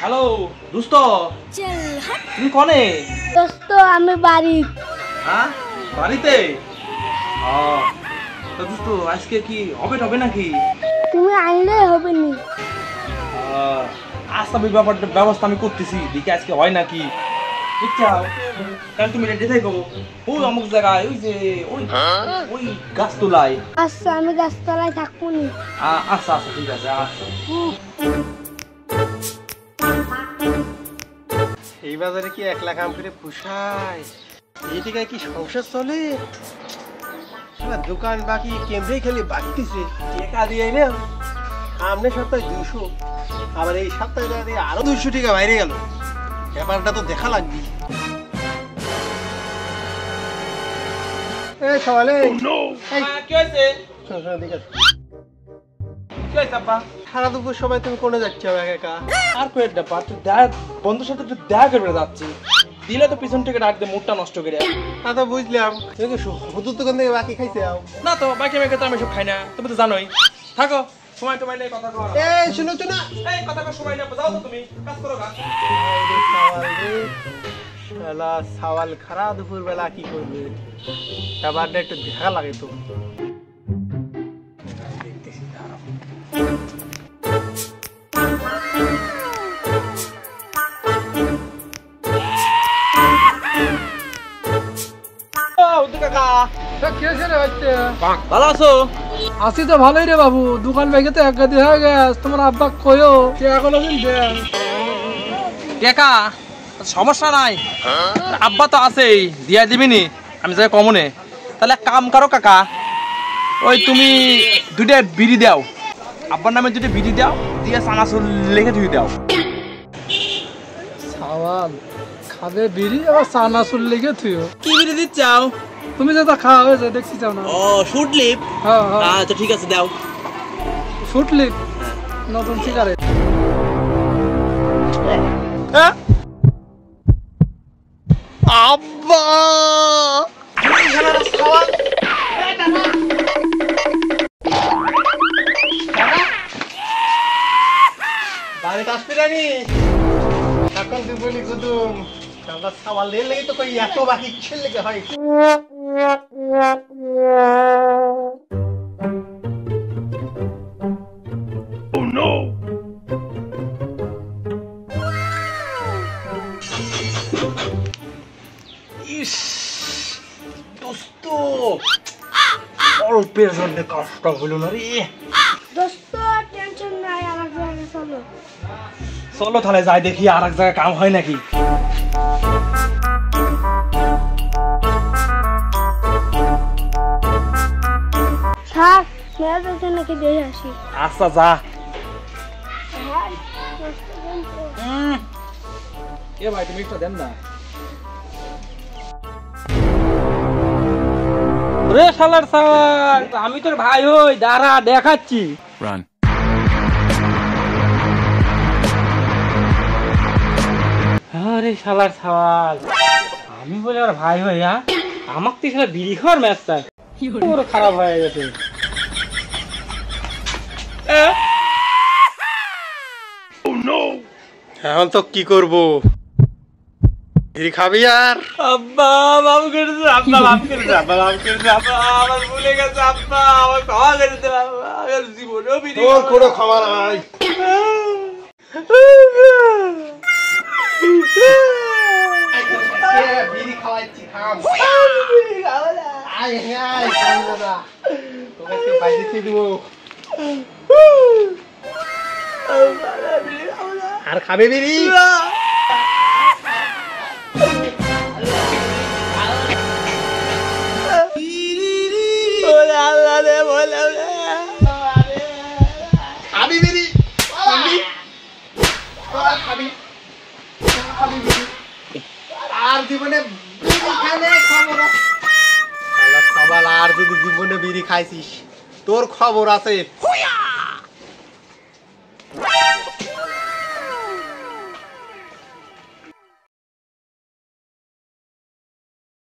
Hello দোস্ত, তুমি কোনে? দোস্ত আমি বাড়ি। হ্যাঁ বাড়িতে? তো দোস্ত আজকে কি হবে নাকি? তুমি আনলে হবে নি। আচ্ছা আমি ব্যাপারটা ব্যবস্থা আমি করতেছি, দেখি আজকে হয় নাকি। বুঝছাও কারণ তুমি রেডি থাকো, ওই অমুক জায়গায় ওই যে ওই গাছতলায়। আচ্ছা আমি গাছতলায় থাকবো নি। আচ্ছা আচ্ছা ঠিক আছে। আচ্ছা এই বাজারে কি 1 লাখ আম করে পুষায়? এই দিকে কি সংসার চলে? দোকান বাকি কেন্দ্রে খালি বাড়তেছে, টাকা দিয়ে না সামনে সপ্তাহে 200, আবার এই সপ্তাহে আরো 200 টাকা বাইরে গেল। ব্যাপারটা তো দেখা লাগবে। এই সওয়ালে কি হয়েছে? সারা দুপুর সময় তুমি কোনে যাচ্ছ একা একা? আর কয়েক ব্যাপার, বন্ধুর সাথে একটু দেখা করবে যাচ্ছি, দিলে তো পিছন থেকে ডাক দিয়ে মুডটা নষ্ট করে। তা তো বুঝলাম, তুমি হুজুর দোকান থেকে বাকি খাইছে? না তো বাকি মেয়েকে তো আমি সব খাই না, তুমি তো জানোই। থাকো, সময় টমাই নেই কথা কও। এই শুনো না, এই কথা কও, সময় না, যাও তো তুমি কাজ করো। শালা সওয়াল খারাপ দুপুর বেলা কি করবে? ব্যাপারটা একটু দেখা লাগে তো। ভালো আছো? আছি তো ভালোই রে বাবু, দোকান ভেঙে তো এক গাদি হয়ে গেছে। তোমার আব্বা কইও এখন টেকা সমস্যা নাই, আব্বা তো আছেই, দিয়া দিবিনি আমি যাই কমনে। তাহলে এক কাম করো কাকা, ওই তুমি 2টা বিড়ি দাও, আব্বার নামে 2টা বিড়ি দাও, দিয়ে চানাচুর লিখে ধুই দাও। সাওয়াল খাবে বিড়ি আবার চানাচুর লিখে থুইও। কি বিড়ি দিচ্ছাও? তুমি যেটা খাওয়া হয়েছে দেখছি চাও না? ও শুট লিপ, আচ্ছা ঠিক আছে দাও। শুট লিপ নতুন সিগারেট। আব্বা বাড়িতে আসবি রানি? এখন তুই বলি কুদুম সওয়াল লেগে তো কই এত বাকি কিসের লেগে হয়? ইস দোস্ত, অল্পের জন্য কষ্ট হলো না রে। দোস্ত টেনশন নাই, আমার জায়গায় চলো। চলো তাহলে যাই দেখি আর এক জায়গায় কাম হয় নাকি। থাক মেয়ের আছে নাকি দেখে আসি। আচ্ছা যা। এ ভাই তুমি একটা দেন না। রে শালার সাওয়াল, আমি তোর ভাই হই, দাঁড়া দেখাচ্ছি। আরে শালার সাওয়াল, আমি বলে আর ভাই হই? আমাকে তো শালা বিড়ি খাওয়ার ম্যাচ চাই, পুরো খারাপ হয়ে গেছে। এখন তো কি করবো? বিড়ি খাবি আর? আব্বা মাফ করে দে, আব্বা মাফ করে দে, আব্বা মাফ করে দে, আব্বা আমার ভুলে গেছে, আব্বা আমার ক্ষমা করে দে, আব্বা আমার জীবনেও বিড়ি তোর কোনো ক্ষমা নাই। বিড়ি খাওয়াচ্ছি, খাম। আয় আয় খাম দাদা, তোকে বাইরে দিয়ে দেবো। আর খাবে বিড়ি? খাবি বিড়ি? আর জীবনে আর যদি জীবনে বিড়ি খাইছিস তোর খবর আছে।